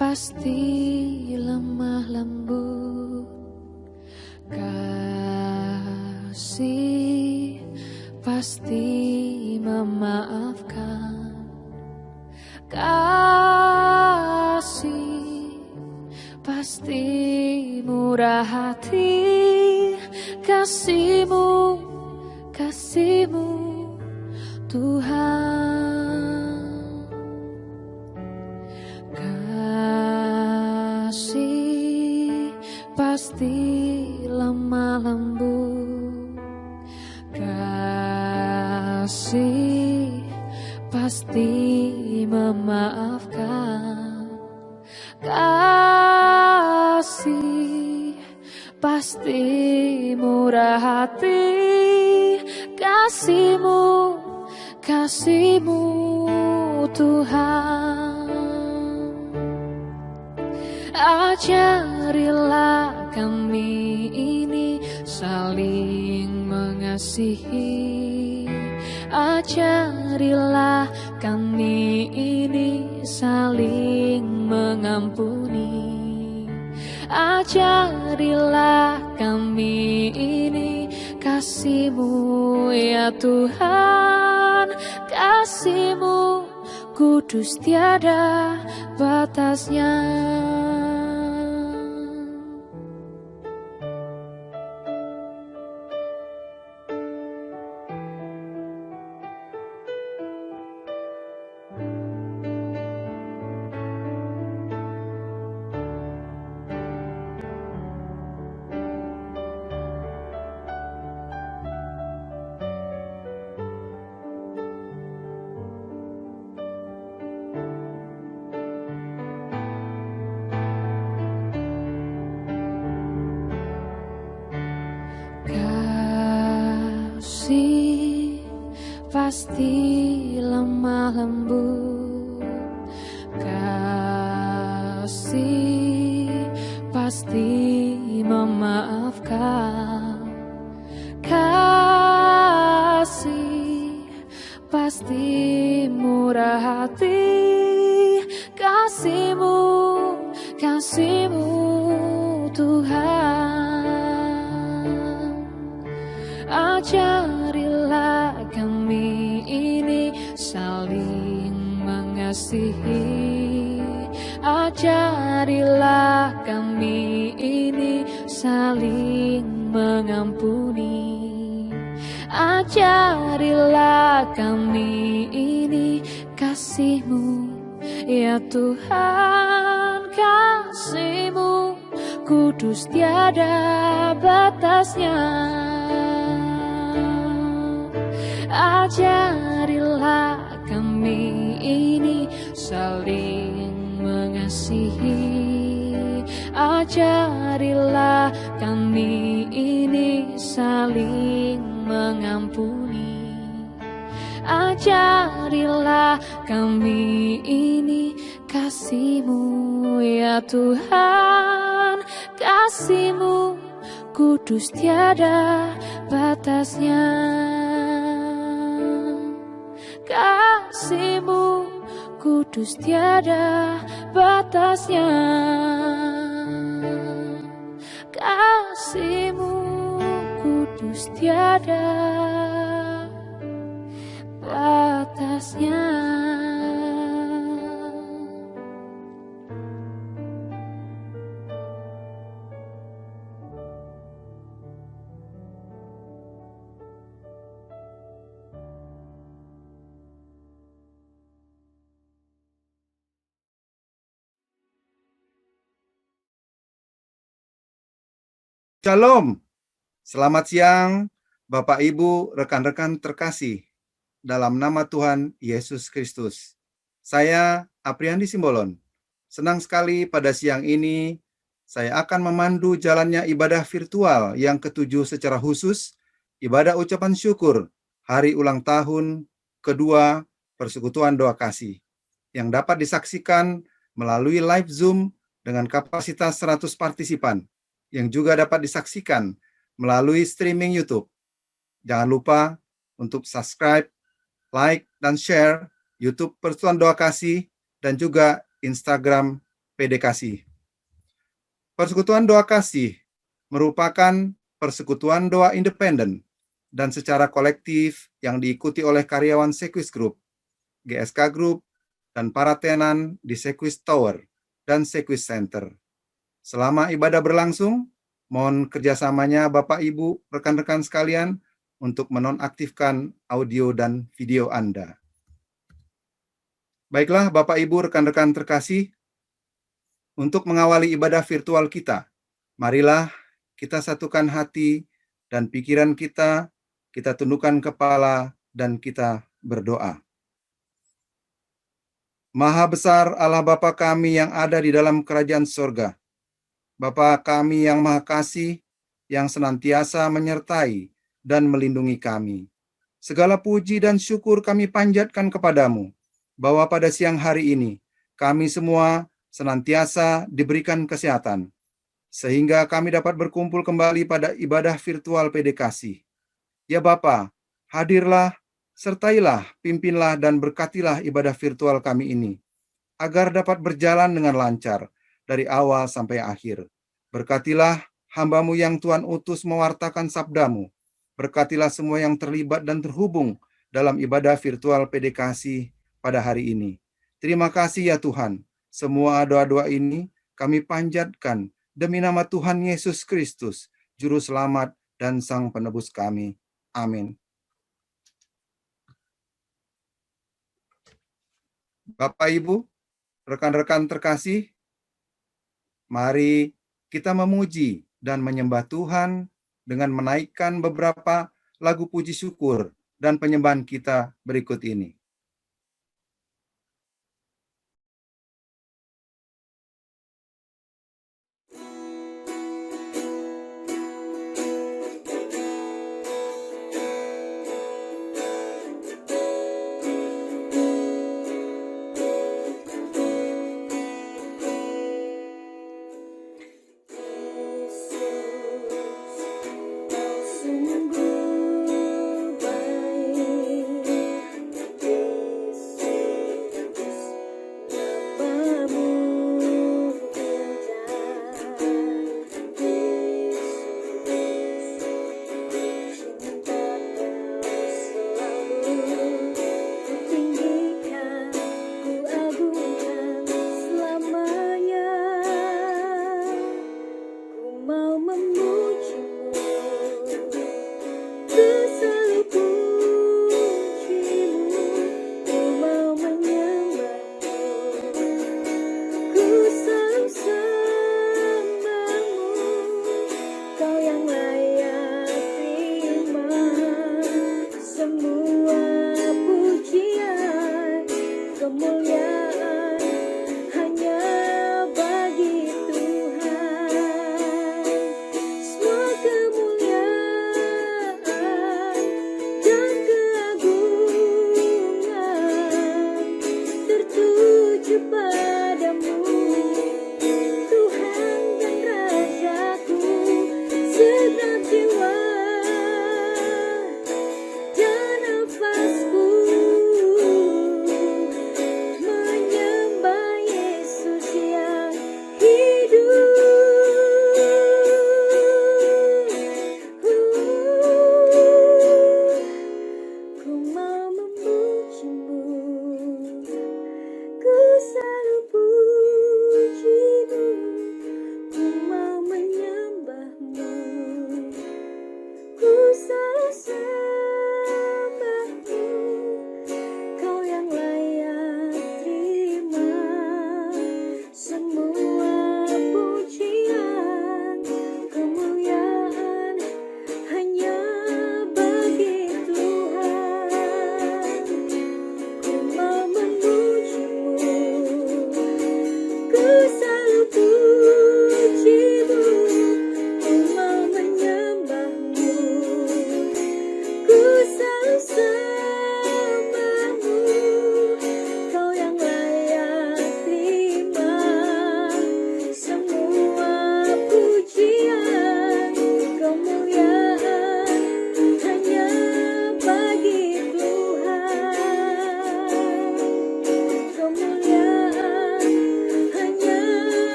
pasti lemah lembut, kasih pasti memaafkan, kasih pasti murah hati, kasih-Mu, kasih-Mu Tuhan. Kasih pasti lemah lembut, kasih pasti memaafkan, kasih pasti murah hati, kasih-Mu, kasih-Mu Tuhan. Ajarilah kami ini saling mengasihi, ajarilah kami ini saling mengampuni, ajarilah kami ini kasih-Mu ya Tuhan, kasih-Mu kudus tiada batasnya. Kasih pasti lemah lembut, kasih pasti memaafkan, kasih pasti murah hati, kasih-Mu, kasih-Mu Tuhan. Ajarilah kami ini saling mengasihi, ajarilah kami ini saling mengampuni, ajarilah kami ini kasih-Mu ya Tuhan, kasih-Mu kudus tiada batasnya. Ajarilah kami ini saling mengasihi, ajarilah kami ini saling mengampuni, ajarilah kami ini kasih-Mu ya Tuhan, kasih-Mu kudus tiada batasnya. Kasih-Mu kudus tiada batasnya, kasih-Mu kudus tiada batasnya. Shalom, selamat siang Bapak Ibu, rekan-rekan terkasih dalam nama Tuhan Yesus Kristus. Saya Apriandi Simbolon. Senang sekali pada siang ini saya akan memandu jalannya ibadah virtual yang ketujuh secara khusus, ibadah ucapan syukur hari ulang tahun kedua Persekutuan Doa Kasih yang dapat disaksikan melalui live Zoom dengan kapasitas 100 partisipan, yang juga dapat disaksikan melalui streaming YouTube. Jangan lupa untuk subscribe, like, dan share YouTube Persekutuan Doa Kasih dan juga Instagram PD Kasih. Persekutuan Doa Kasih merupakan persekutuan doa independen dan secara kolektif yang diikuti oleh karyawan Sequis Group, GSK Group, dan para tenan di Sequis Tower dan Sequis Center. Selama ibadah berlangsung, mohon kerjasamanya Bapak, Ibu, rekan-rekan sekalian untuk menonaktifkan audio dan video Anda. Baiklah Bapak, Ibu, rekan-rekan terkasih, untuk mengawali ibadah virtual kita, marilah kita satukan hati dan pikiran kita tundukkan kepala, dan kita berdoa. Maha besar Allah Bapa kami yang ada di dalam kerajaan sorga, Bapa kami yang maha kasih, yang senantiasa menyertai dan melindungi kami. Segala puji dan syukur kami panjatkan kepadamu, bahwa pada siang hari ini, kami semua senantiasa diberikan kesehatan, sehingga kami dapat berkumpul kembali pada ibadah virtual PD Kasih. Ya Bapa, hadirlah, sertailah, pimpinlah, dan berkatilah ibadah virtual kami ini, agar dapat berjalan dengan lancar dari awal sampai akhir. Berkatilah hamba-Mu yang Tuhan utus mewartakan sabda-Mu. Berkatilah semua yang terlibat dan terhubung dalam ibadah virtual PD Kasih pada hari ini. Terima kasih ya Tuhan, semua doa-doa ini kami panjatkan demi nama Tuhan Yesus Kristus, Juru Selamat dan Sang Penebus kami. Amin. Bapak, Ibu, rekan-rekan terkasih, mari kita memuji dan menyembah Tuhan dengan menaikkan beberapa lagu puji syukur dan penyembahan kita berikut ini.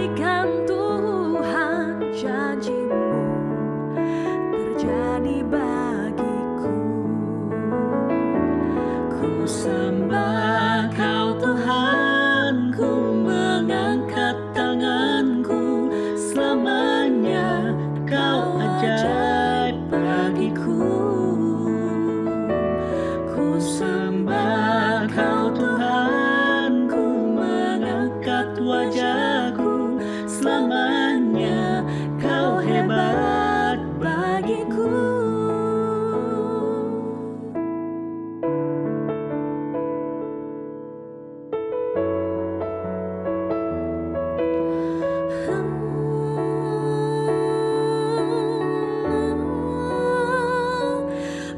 kebaikan Tuhan, janji-Mu terjadi bagiku. Ku sembah Kau Tuhan, ku mengangkat tanganku, selamanya Kau ajaib bagiku. Ku sembah Kau Tuhan, ku mengangkat wajahku, selamanya Kau hebat bagiku.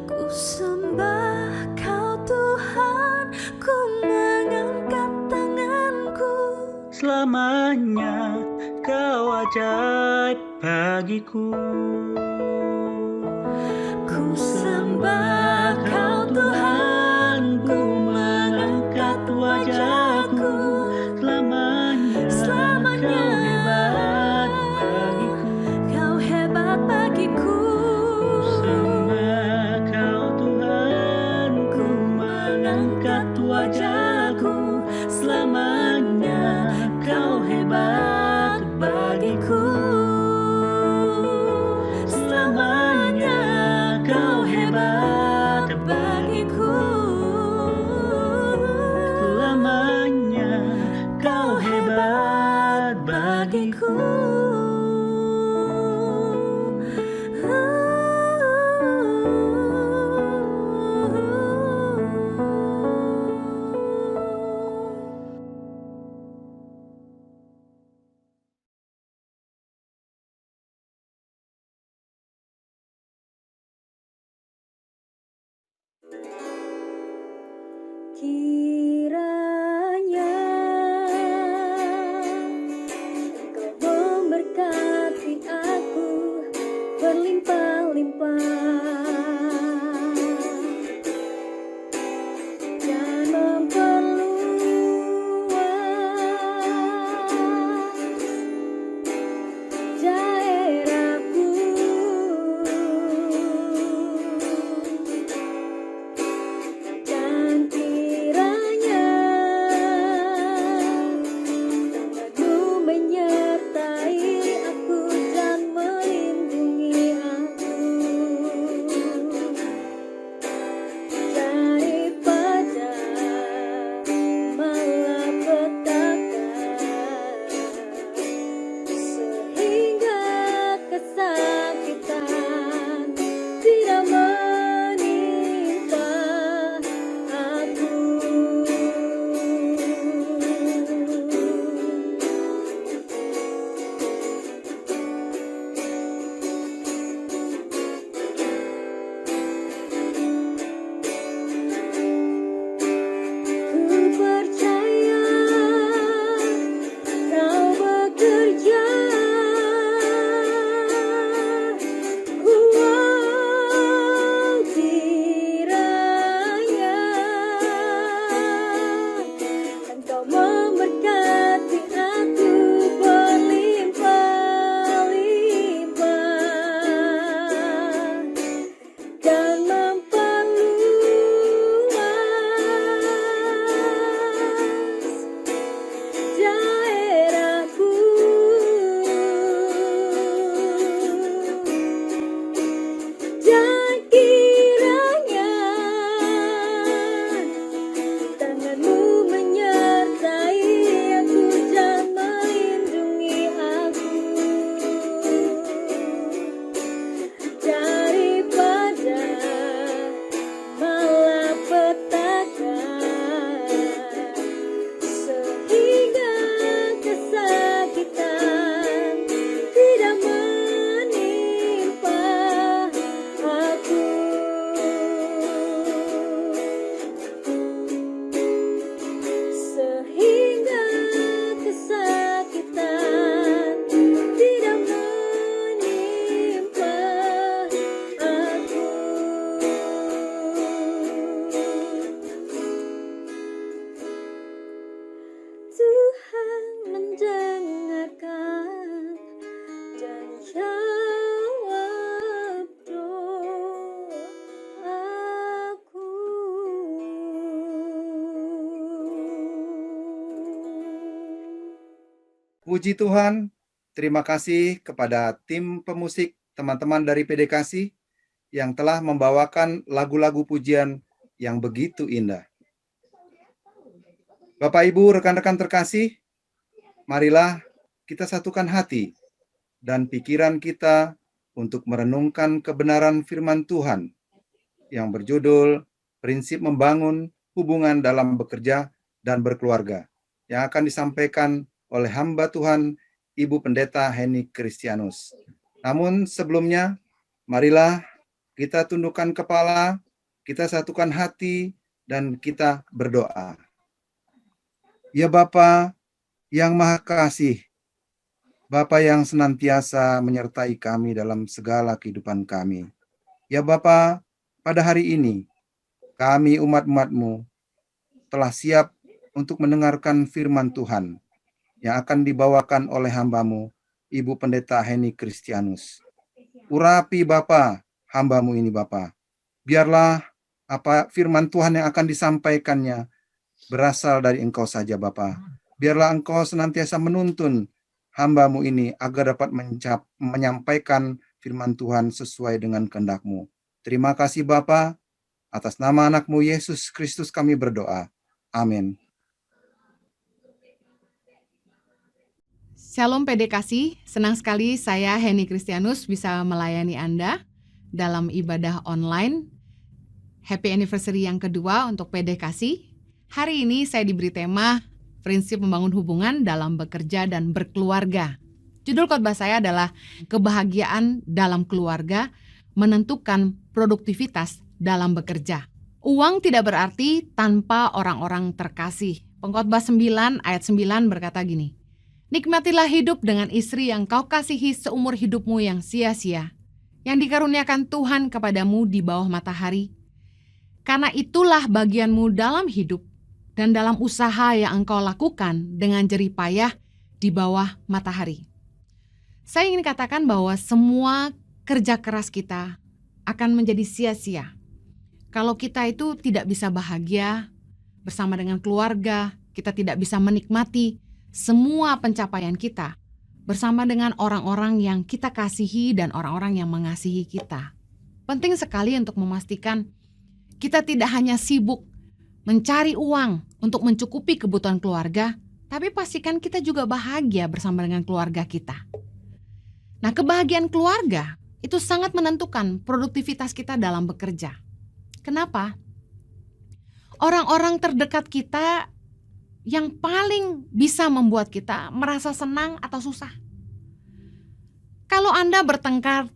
Ku sembah Kau Tuhan, ku mengangkat tanganku, Selamanya Kau ajaib bagiku. ku sembah Kau Tuhan, ku mengangkat wajahku, Selamanya Kau hebat bagiku. Kau hebat bagiku. Sembah Kau Tuhan, Ku mengangkat wajahku, selamanya Kau hebat bagiku. Selamanya Kau hebat bagiku. Selamanya Kau hebat bagiku. Kiranya Kau memberkati aku berlimpah-limpah dan memperluas daerahku. Dan kiranya Puji Tuhan, terima kasih kepada tim pemusik teman-teman dari PDKasih yang telah membawakan lagu-lagu pujian yang begitu indah. Bapak, Ibu, rekan-rekan terkasih, marilah kita satukan hati dan pikiran kita untuk merenungkan kebenaran firman Tuhan yang berjudul Prinsip Membangun Hubungan dalam Bekerja dan Berkeluarga, yang akan disampaikan oleh hamba Tuhan Ibu Pendeta Heni Kristianus. Namun sebelumnya, marilah kita tundukkan kepala, kita satukan hati, dan kita berdoa. Ya Bapa yang Maha Kasih, Bapa yang senantiasa menyertai kami dalam segala kehidupan kami. Ya Bapa, pada hari ini, kami umat-umat-Mu telah siap untuk mendengarkan firman Tuhan yang akan dibawakan oleh hamba-Mu, Ibu Pendeta Heni Kristianus. Urapi Bapa, hamba-Mu ini Bapa. Biarlah apa firman Tuhan yang akan disampaikannya berasal dari Engkau saja Bapa. Biarlah Engkau senantiasa menuntun hamba-Mu ini agar dapat menyampaikan firman Tuhan sesuai dengan kehendak-Mu. Terima kasih Bapa, atas nama anak-Mu Yesus Kristus kami berdoa. Amin. Shalom PDKasih, senang sekali saya Heni Kristianus bisa melayani Anda dalam ibadah online. Happy anniversary yang kedua untuk PDKasih. Hari ini saya diberi tema Prinsip Membangun Hubungan dalam Bekerja dan Berkeluarga. Judul khotbah saya adalah Kebahagiaan dalam Keluarga Menentukan Produktivitas dalam Bekerja. Uang tidak berarti tanpa orang-orang terkasih. Pengkhotbah 9 ayat 9 berkata gini, nikmatilah hidup dengan istri yang kau kasihi seumur hidupmu yang sia-sia, yang dikaruniakan Tuhan kepadamu di bawah matahari. Karena itulah bagianmu dalam hidup dan dalam usaha yang engkau lakukan dengan jerih payah di bawah matahari. Saya ingin katakan bahwa semua kerja keras kita akan menjadi sia-sia kalau kita itu tidak bisa bahagia bersama dengan keluarga, kita tidak bisa menikmati semua pencapaian kita bersama dengan orang-orang yang kita kasihi dan orang-orang yang mengasihi kita. Penting sekali untuk memastikan kita tidak hanya sibuk mencari uang untuk mencukupi kebutuhan keluarga, tapi pastikan kita juga bahagia bersama dengan keluarga kita. Nah, kebahagiaan keluarga itu sangat menentukan produktivitas kita dalam bekerja. Kenapa? Orang-orang terdekat kita yang paling bisa membuat kita merasa senang atau susah. Kalau Anda bertengkar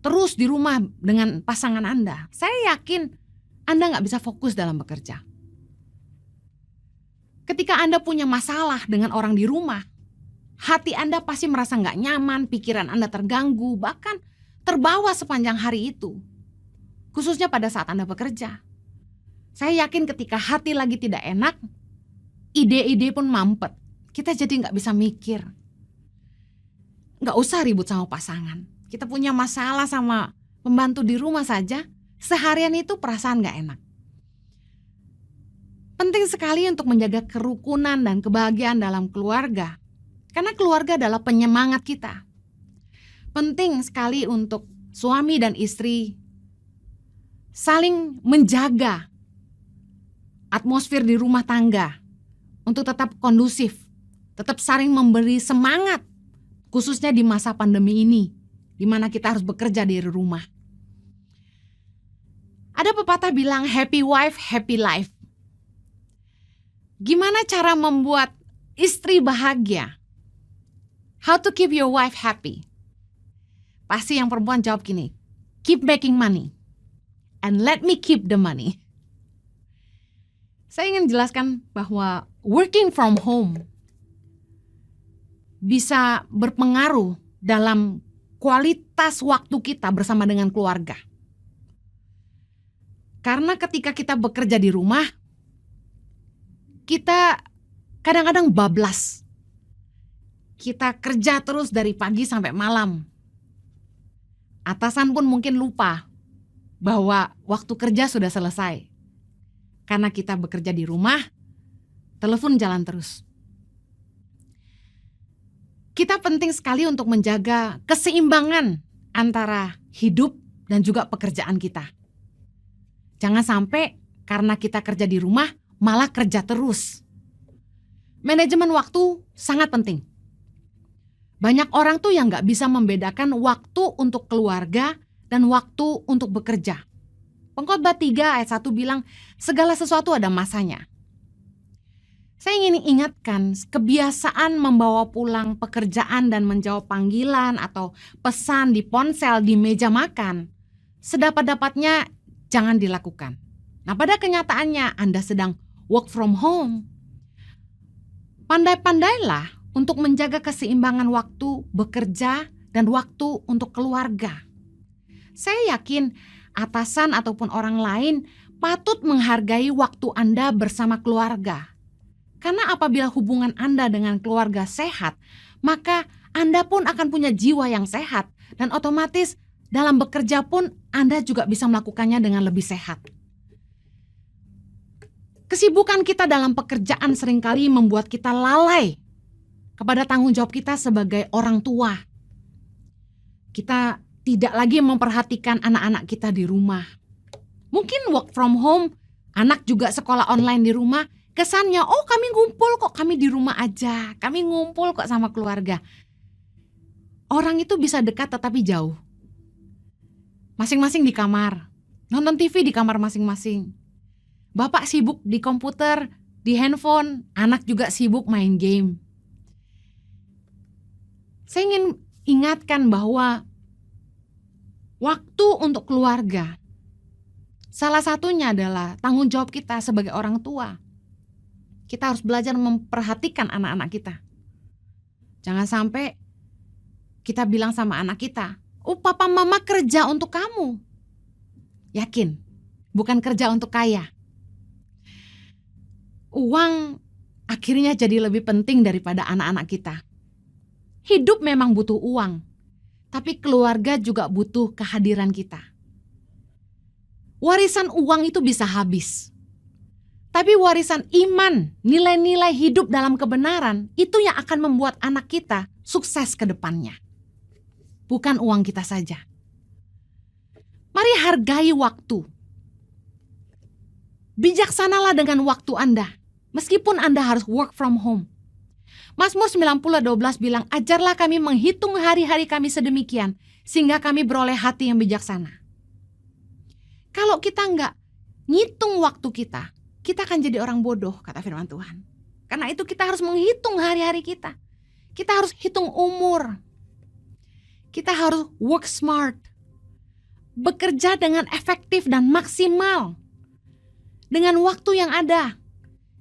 terus di rumah dengan pasangan Anda, saya yakin Anda nggak bisa fokus dalam bekerja. Ketika Anda punya masalah dengan orang di rumah, hati Anda pasti merasa nggak nyaman, pikiran Anda terganggu, bahkan terbawa sepanjang hari itu. Khususnya pada saat Anda bekerja. Saya yakin ketika hati lagi tidak enak, ide-ide pun mampet. Kita jadi nggak bisa mikir. Nggak usah ribut sama pasangan. Kita punya masalah sama pembantu di rumah saja, seharian itu perasaan nggak enak. Penting sekali untuk menjaga kerukunan dan kebahagiaan dalam keluarga. Karena keluarga adalah penyemangat kita. Penting sekali untuk suami dan istri saling menjaga atmosfer di rumah tangga untuk tetap kondusif, tetap saling memberi semangat, khususnya di masa pandemi ini, di mana kita harus bekerja dari rumah. Ada pepatah bilang happy wife, happy life. Gimana cara membuat istri bahagia? How to keep your wife happy? Pasti yang perempuan jawab gini, keep making money and let me keep the money. Saya ingin jelaskan bahwa working from home bisa berpengaruh dalam kualitas waktu kita bersama dengan keluarga. Karena ketika kita bekerja di rumah, kita kadang-kadang bablas. Kita kerja terus dari pagi sampai malam. Atasan pun mungkin lupa bahwa waktu kerja sudah selesai. Karena kita bekerja di rumah, telepon jalan terus. kita penting sekali untuk menjaga keseimbangan antara hidup dan juga pekerjaan kita. Jangan sampai karena kita kerja di rumah malah kerja terus. Manajemen waktu sangat penting. Banyak orang tuh yang gak bisa membedakan waktu untuk keluarga dan waktu untuk bekerja. Pengkhotbah 3 ayat 1 bilang, segala sesuatu ada masanya. Saya ingin ingatkan, kebiasaan membawa pulang pekerjaan dan menjawab panggilan atau pesan di ponsel di meja makan, sedapat-dapatnya jangan dilakukan. Nah, pada kenyataannya Anda sedang work from home. Pandai-pandailah untuk menjaga keseimbangan waktu bekerja dan waktu untuk keluarga. Saya yakin atasan ataupun orang lain patut menghargai waktu Anda bersama keluarga. Karena apabila hubungan Anda dengan keluarga sehat, maka Anda pun akan punya jiwa yang sehat. Dan otomatis dalam bekerja pun Anda juga bisa melakukannya dengan lebih sehat. Kesibukan kita dalam pekerjaan seringkali membuat kita lalai kepada tanggung jawab kita sebagai orang tua. Kita tidak lagi memperhatikan anak-anak kita di rumah. Mungkin work from home, anak juga sekolah online di rumah, kesannya, oh kami ngumpul kok, kami di rumah aja, kami ngumpul kok sama keluarga. Orang itu bisa dekat tetapi jauh. Masing-masing di kamar, nonton TV di kamar masing-masing. Bapak sibuk di komputer, di handphone, anak juga sibuk main game. Saya ingin ingatkan bahwa waktu untuk keluarga, salah satunya adalah tanggung jawab kita sebagai orang tua. Kita harus belajar memperhatikan anak-anak kita. Jangan sampai kita bilang sama anak kita, oh papa mama kerja untuk kamu. Yakin, bukan kerja untuk kaya. Uang akhirnya jadi lebih penting daripada anak-anak kita. Hidup memang butuh uang, tapi keluarga juga butuh kehadiran kita. Warisan uang itu bisa habis. Tapi warisan iman, nilai-nilai hidup dalam kebenaran, itu yang akan membuat anak kita sukses ke depannya. Bukan uang kita saja. Mari hargai waktu. Bijaksanalah dengan waktu Anda, meskipun Anda harus work from home. Mazmur 90:12 bilang, ajarlah kami menghitung hari-hari kami sedemikian, sehingga kami beroleh hati yang bijaksana. Kalau kita nggak ngitung waktu kita akan jadi orang bodoh, kata firman Tuhan. Karena itu kita harus menghitung hari-hari kita. Kita harus hitung umur. Kita harus work smart. Bekerja dengan efektif dan maksimal. Dengan waktu yang ada.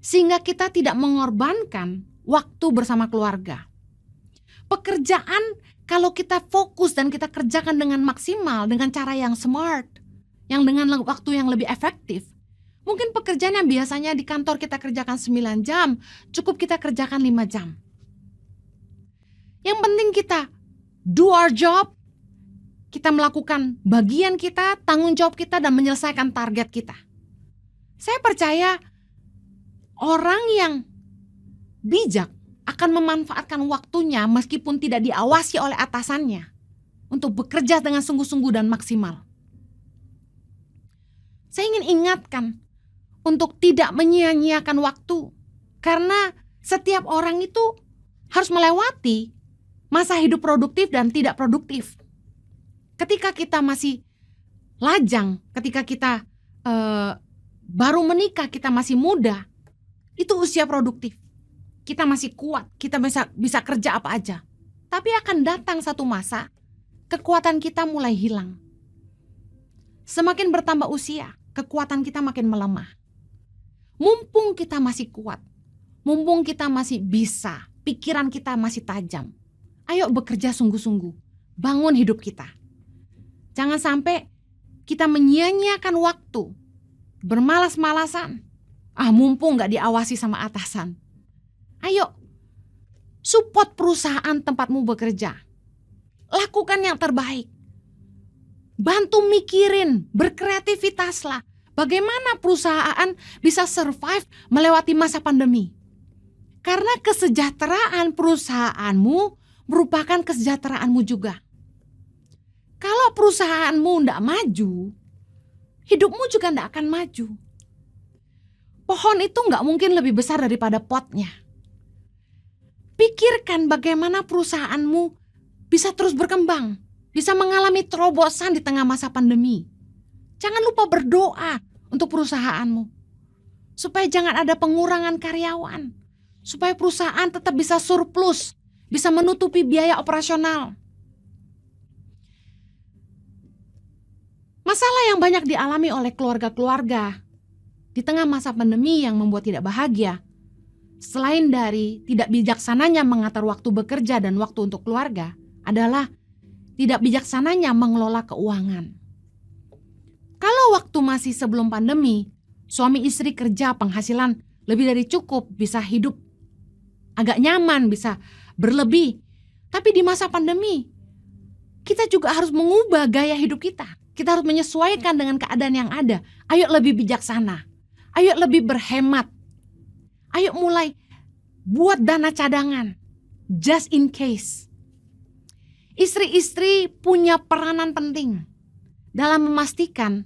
Sehingga kita tidak mengorbankan waktu bersama keluarga. Pekerjaan kalau kita fokus dan kita kerjakan dengan maksimal, dengan cara yang smart, yang dengan waktu yang lebih efektif. Mungkin pekerjaan yang biasanya di kantor kita kerjakan 9 jam, cukup kita kerjakan 5 jam. Yang penting kita do our job, kita melakukan bagian kita, tanggung jawab kita, dan menyelesaikan target kita. Saya percaya orang yang bijak akan memanfaatkan waktunya meskipun tidak diawasi oleh atasannya untuk bekerja dengan sungguh-sungguh dan maksimal. Saya ingin ingatkan untuk tidak menyia-nyiakan waktu, karena setiap orang itu harus melewati masa hidup produktif dan tidak produktif. Ketika kita masih lajang, ketika kita baru menikah, kita masih muda, itu usia produktif. Kita masih kuat, kita bisa kerja apa aja. Tapi akan datang satu masa, kekuatan kita mulai hilang. Semakin bertambah usia, kekuatan kita makin melemah. Mumpung kita masih kuat, mumpung kita masih bisa, pikiran kita masih tajam, ayo bekerja sungguh-sungguh, bangun hidup kita. Jangan sampai kita menyia-nyiakan waktu, bermalas-malasan, mumpung gak diawasi sama atasan. Ayo, support perusahaan tempatmu bekerja, lakukan yang terbaik, bantu mikirin, berkreativitaslah. Bagaimana perusahaan bisa survive melewati masa pandemi? Karena kesejahteraan perusahaanmu merupakan kesejahteraanmu juga. Kalau perusahaanmu tidak maju, hidupmu juga tidak akan maju. Pohon itu nggak mungkin lebih besar daripada potnya. Pikirkan bagaimana perusahaanmu bisa terus berkembang, bisa mengalami terobosan di tengah masa pandemi. Jangan lupa berdoa untuk perusahaanmu, supaya jangan ada pengurangan karyawan, supaya perusahaan tetap bisa surplus, bisa menutupi biaya operasional. Masalah yang banyak dialami oleh keluarga-keluarga di tengah masa pandemi yang membuat tidak bahagia, selain dari tidak bijaksananya mengatur waktu bekerja dan waktu untuk keluarga, adalah tidak bijaksananya mengelola keuangan. Kalau waktu masih sebelum pandemi, suami istri kerja penghasilan lebih dari cukup, bisa hidup agak nyaman, bisa berlebih. Tapi di masa pandemi, kita juga harus mengubah gaya hidup kita. Kita harus menyesuaikan dengan keadaan yang ada. Ayo lebih bijaksana. Ayo lebih berhemat. Ayo mulai buat dana cadangan. Just in case. Istri-istri punya peranan penting dalam memastikan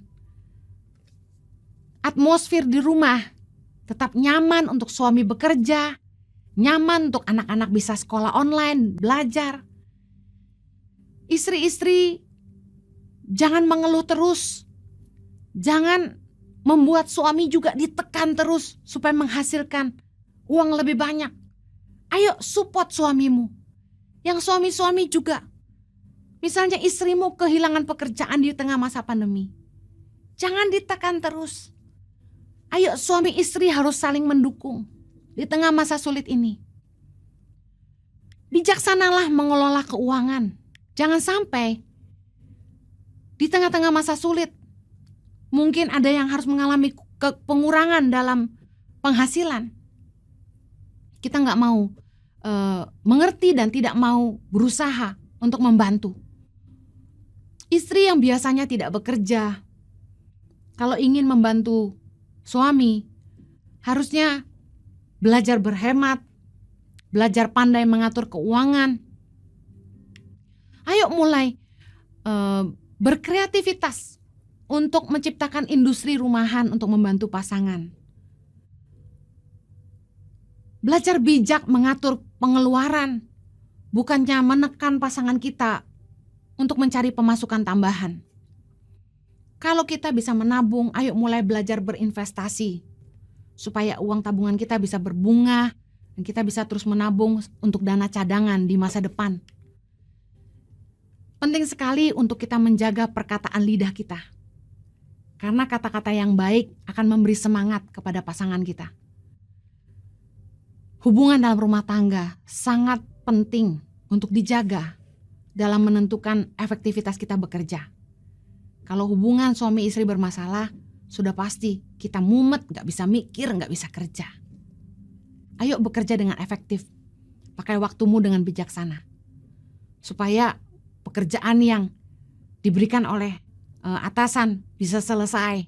atmosfer di rumah tetap nyaman untuk suami bekerja, nyaman untuk anak-anak bisa sekolah online, belajar. Istri-istri jangan mengeluh terus. Jangan membuat suami juga ditekan terus supaya menghasilkan uang lebih banyak. Ayo support suamimu. Yang suami-suami juga. Misalnya istrimu kehilangan pekerjaan di tengah masa pandemi. Jangan ditekan terus. Ayo suami istri harus saling mendukung di tengah masa sulit ini. Bijaksanalah mengelola keuangan. Jangan sampai di tengah-tengah masa sulit, mungkin ada yang harus mengalami pengurangan dalam penghasilan. Kita nggak mau mengerti dan tidak mau berusaha untuk membantu. Istri yang biasanya tidak bekerja, kalau ingin membantu suami, harusnya belajar berhemat, belajar pandai mengatur keuangan. Ayo mulai berkreativitas untuk menciptakan industri rumahan untuk membantu pasangan. Belajar bijak mengatur pengeluaran, bukannya menekan pasangan kita untuk mencari pemasukan tambahan. Kalau kita bisa menabung, ayo mulai belajar berinvestasi, supaya uang tabungan kita bisa berbunga dan kita bisa terus menabung untuk dana cadangan di masa depan. Penting sekali untuk kita menjaga perkataan lidah kita. Karena kata-kata yang baik akan memberi semangat kepada pasangan kita. Hubungan dalam rumah tangga sangat penting untuk dijaga dalam menentukan efektivitas kita bekerja. Kalau hubungan suami istri bermasalah, sudah pasti kita mumet, gak bisa mikir, gak bisa kerja. Ayo bekerja dengan efektif. Pakai waktumu dengan bijaksana. Supaya pekerjaan yang diberikan oleh atasan bisa selesai.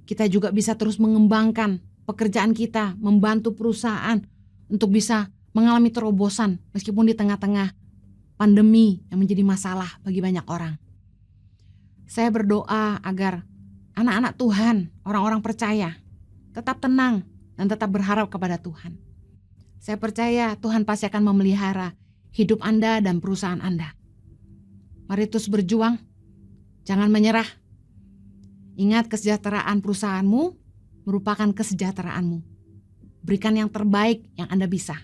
Kita juga bisa terus mengembangkan pekerjaan kita, membantu perusahaan untuk bisa mengalami terobosan meskipun di tengah-tengah pandemi yang menjadi masalah bagi banyak orang. Saya berdoa agar anak-anak Tuhan, orang-orang percaya, tetap tenang dan tetap berharap kepada Tuhan. Saya percaya Tuhan pasti akan memelihara hidup Anda dan perusahaan Anda. Mari terus berjuang, jangan menyerah. Ingat, kesejahteraan perusahaanmu merupakan kesejahteraanmu. Berikan yang terbaik yang Anda bisa.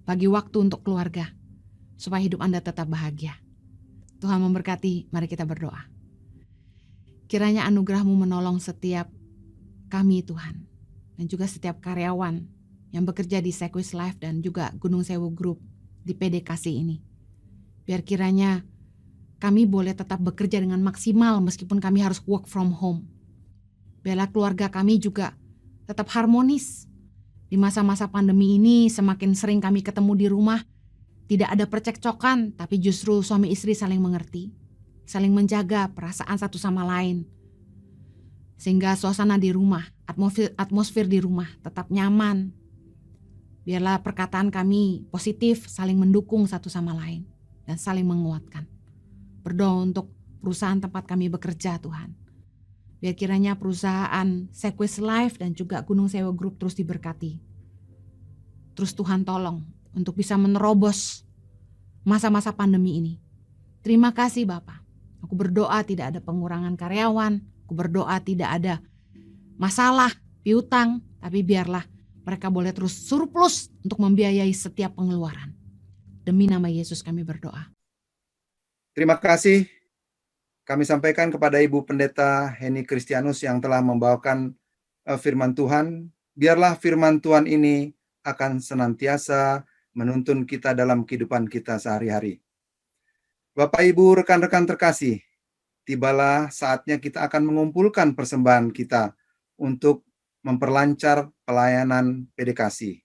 Bagi waktu untuk keluarga, supaya hidup Anda tetap bahagia. Tuhan memberkati, mari kita berdoa. Kiranya anugerah-Mu menolong setiap kami Tuhan, dan juga setiap karyawan yang bekerja di Sequis Life dan juga Gunung Sewu Group di PDKC ini. Biar kiranya kami boleh tetap bekerja dengan maksimal meskipun kami harus work from home. Biarlah keluarga kami juga tetap harmonis. Di masa-masa pandemi ini semakin sering kami ketemu di rumah, tidak ada percekcokan, tapi justru suami istri saling mengerti, saling menjaga perasaan satu sama lain. Sehingga suasana di rumah, atmosfer di rumah tetap nyaman, Biarlah perkataan kami positif, saling mendukung satu sama lain, dan saling menguatkan. Berdoa untuk perusahaan tempat kami bekerja, Tuhan. Biar kiranya perusahaan Sequest Life dan juga Gunung Sewu Group terus diberkati. Terus Tuhan tolong untuk bisa menerobos masa-masa pandemi ini. Terima kasih Bapa. Aku berdoa tidak ada pengurangan karyawan. Aku berdoa tidak ada masalah, piutang. Tapi biarlah mereka boleh terus surplus untuk membiayai setiap pengeluaran. Demi nama Yesus kami berdoa. Terima kasih. Kami sampaikan kepada Ibu Pendeta Heni Kristianus yang telah membawakan firman Tuhan. Biarlah firman Tuhan ini akan senantiasa menuntun kita dalam kehidupan kita sehari-hari. Bapak, Ibu, rekan-rekan terkasih, tibalah saatnya kita akan mengumpulkan persembahan kita untuk memperlancar pelayanan PDKasi.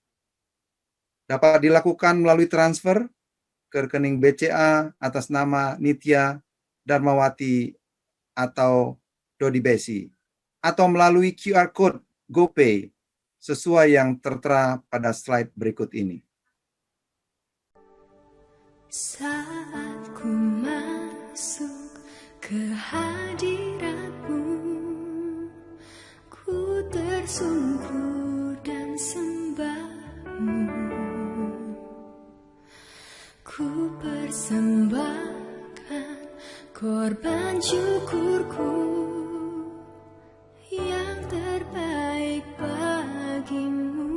Dapat dilakukan melalui transfer ke rekening BCA atas nama Nitya Darmawati atau Dodi Besi, atau melalui QR Code GoPay sesuai yang tertera pada slide berikut ini. Saat ku masuk ke hadirat-Mu, ku tersungkur dan sembah-Mu. Ku persembahkan korban syukurku yang terbaik bagi-Mu.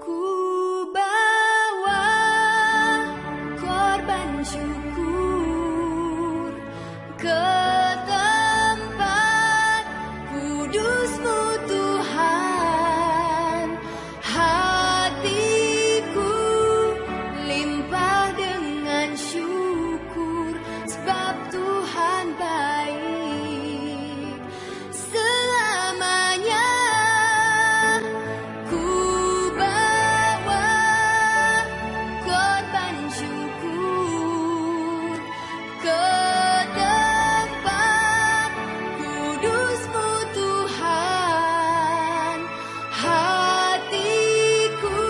Ku bawa korban syukur ke tempat kudus-Mu Tuhan. Hatiku limpah dengan syukur, sebab Tuhan baik selamanya. Ku bawa korban syukur ke tempat kudus-Mu Tuhan. Hatiku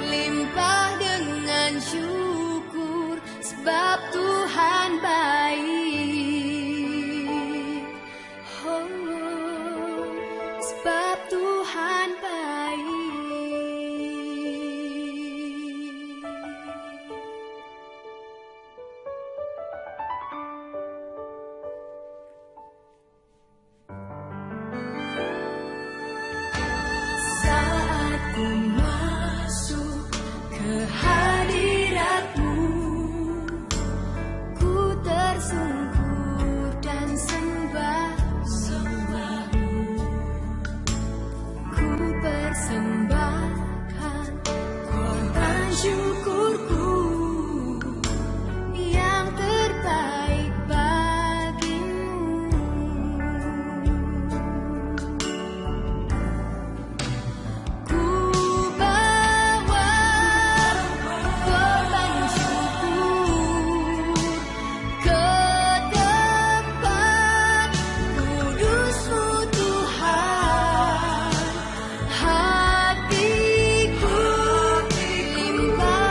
limpah dengan syukur, sebab Tuhan baik. Oh, sebab Tuhan baik. Saat ku masuk ke hadirat-Mu, ku tersungkur dan sembah-Mu. Ku persembahkan korban syukurku yang terbaik bagi-Mu. Ku bawa korban syukur ke tempat kudus-Mu Tuhan. Hatiku limpah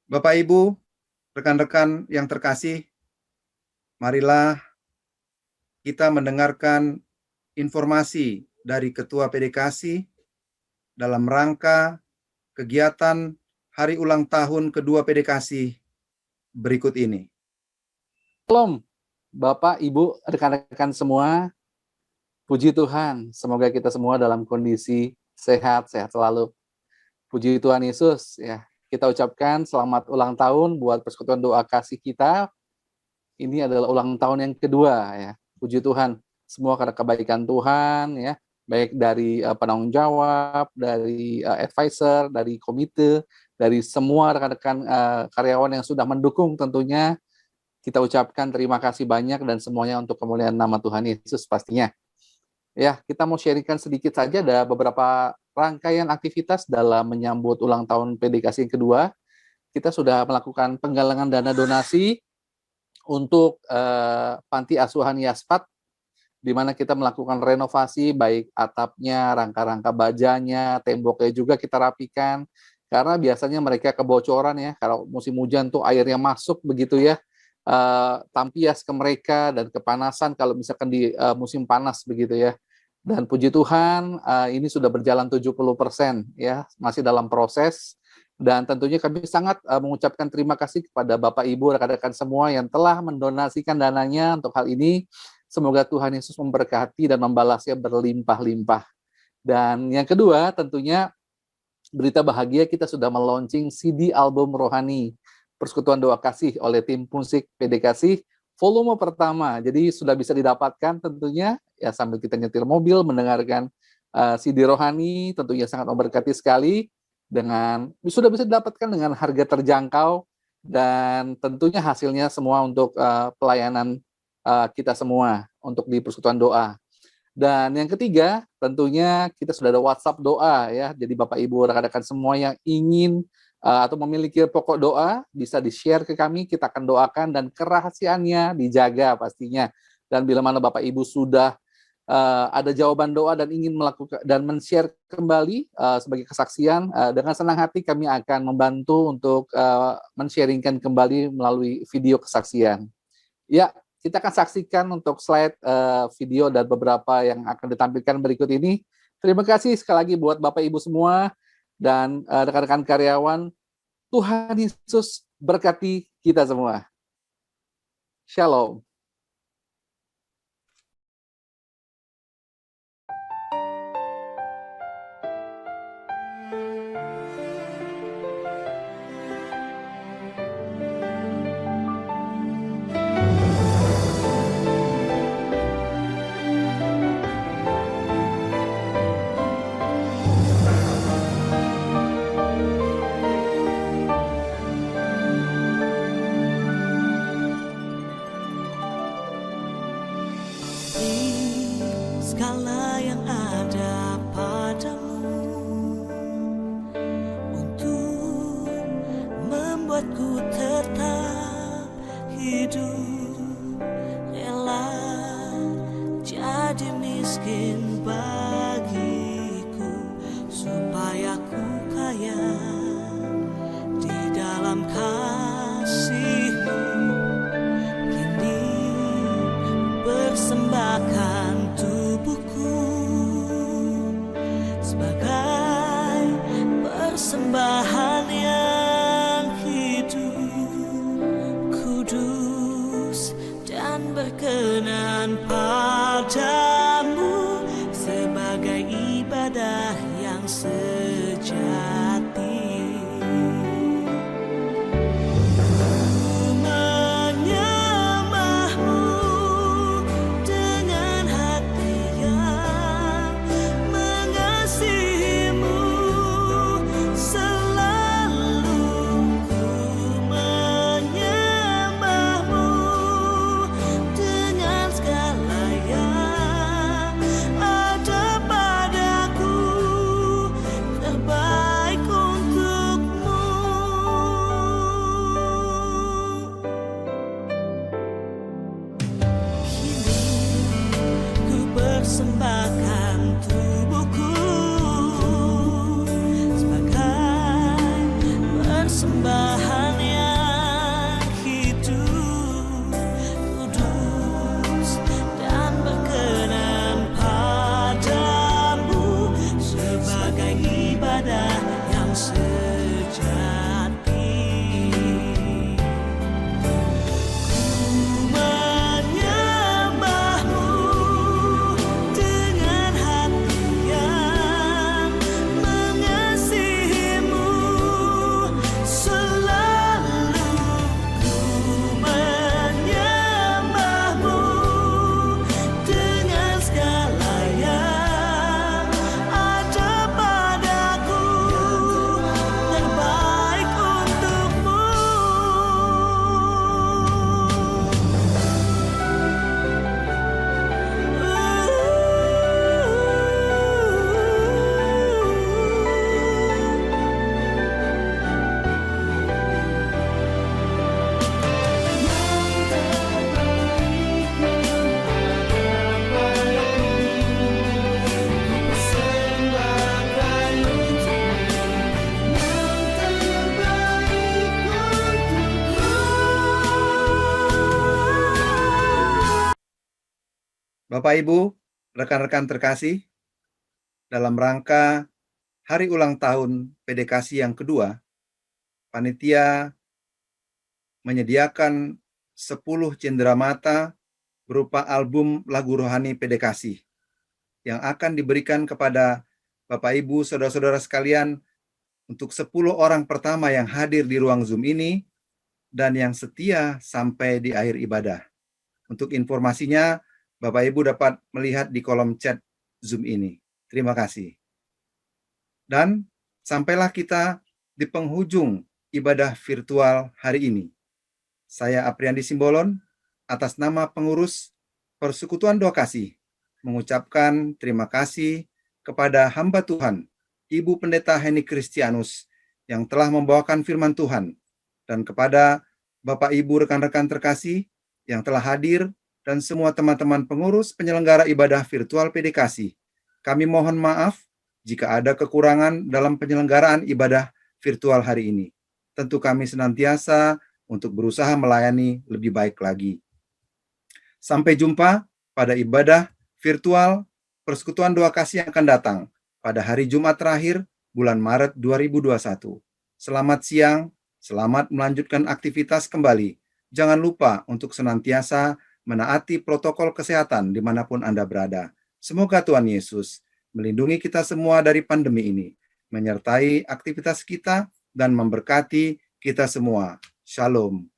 Bapak Ibu, rekan-rekan yang terkasih, marilah kita mendengarkan informasi dari Ketua PDKasi dalam rangka kegiatan hari ulang tahun kedua PDKasi berikut ini. Shalom, Bapak, Ibu, rekan-rekan semua. Puji Tuhan, semoga kita semua dalam kondisi sehat selalu. Puji Tuhan Yesus, ya. Kita ucapkan selamat ulang tahun buat persekutuan doa kasih kita. Ini adalah ulang tahun yang kedua, ya. Puji Tuhan, semua karena kebaikan Tuhan, ya. Baik dari penanggung jawab, dari advisor, dari komite, dari semua rekan-rekan karyawan yang sudah mendukung tentunya. Kita ucapkan terima kasih banyak dan semuanya untuk kemuliaan nama Tuhan Yesus pastinya. Ya, kita mau sharingkan sedikit saja, ada beberapa rangkaian aktivitas dalam menyambut ulang tahun PDKasi yang kedua. Kita sudah melakukan penggalangan dana donasi untuk Panti Asuhan Yaspat, di mana kita melakukan renovasi baik atapnya, rangka-rangka bajanya, temboknya juga kita rapikan. Karena biasanya mereka kebocoran ya, kalau musim hujan tuh airnya masuk begitu ya. Tampias ke mereka dan kepanasan kalau misalkan di musim panas begitu ya. Dan puji Tuhan ini sudah berjalan 70% ya, masih dalam proses. Dan tentunya kami sangat mengucapkan terima kasih kepada Bapak Ibu rekan-rekan semua yang telah mendonasikan dananya untuk hal ini. Semoga Tuhan Yesus memberkati dan membalasnya berlimpah-limpah. Dan yang kedua tentunya berita bahagia, kita sudah meluncing CD album rohani Persekutuan Doa Kasih oleh tim musik PDKasi volume pertama. Jadi sudah bisa didapatkan tentunya ya sambil kita nyetir mobil mendengarkan CD rohani, tentunya sangat memberkati sekali, dengan sudah bisa didapatkan dengan harga terjangkau dan tentunya hasilnya semua untuk pelayanan kita semua untuk di Persekutuan Doa. Dan yang ketiga tentunya kita sudah ada WhatsApp doa ya. Jadi Bapak Ibu rekan-rekan semua yang ingin atau memiliki pokok doa bisa di-share ke kami, kita akan doakan dan kerahasiaannya dijaga pastinya. Dan bila mana Bapak Ibu sudah ada jawaban doa dan ingin melakukan dan men-share kembali sebagai kesaksian, dengan senang hati kami akan membantu untuk men-sharingkan kembali melalui video kesaksian. Ya, kita akan saksikan untuk slide video dan beberapa yang akan ditampilkan berikut ini. Terima kasih sekali lagi buat Bapak Ibu semua dan rekan-rekan karyawan. Tuhan Yesus berkati kita semua. Shalom. Segala yang ada padamu untuk membuatku tetap hidup, rela jadi miskin bagiku supaya ku kaya di dalam kasih-Mu. Kini persembahkan tubuhku sebagai persembahan yang hidup, kudus dan berkenan padamu, sebagai ibadah yang sejati. Terbaik Bapak, Ibu, rekan-rekan terkasih, dalam rangka hari ulang tahun PDKasi yang kedua, panitia menyediakan 10 cenderamata berupa album lagu rohani PDKasi yang akan diberikan kepada Bapak, Ibu, saudara-saudara sekalian untuk 10 orang pertama yang hadir di ruang Zoom ini dan yang setia sampai di akhir ibadah. Untuk informasinya, Bapak Ibu dapat melihat di kolom chat Zoom ini. Terima kasih. Dan sampailah kita di penghujung ibadah virtual hari ini. Saya Apriandi Simbolon, atas nama pengurus Persekutuan Doa Kasih, mengucapkan terima kasih kepada hamba Tuhan, Ibu Pendeta Heni Kristianus, yang telah membawakan firman Tuhan, dan kepada Bapak Ibu rekan-rekan terkasih yang telah hadir, dan semua teman-teman pengurus penyelenggara ibadah virtual PDKasi. Kami mohon maaf jika ada kekurangan dalam penyelenggaraan ibadah virtual hari ini. Tentu kami senantiasa untuk berusaha melayani lebih baik lagi. Sampai jumpa pada ibadah virtual Persekutuan Doa Kasih yang akan datang pada hari Jumat terakhir bulan Maret 2021. Selamat siang, selamat melanjutkan aktivitas kembali. Jangan lupa untuk senantiasa menaati protokol kesehatan dimanapun Anda berada. Semoga Tuhan Yesus melindungi kita semua dari pandemi ini, menyertai aktivitas kita, dan memberkati kita semua. Shalom.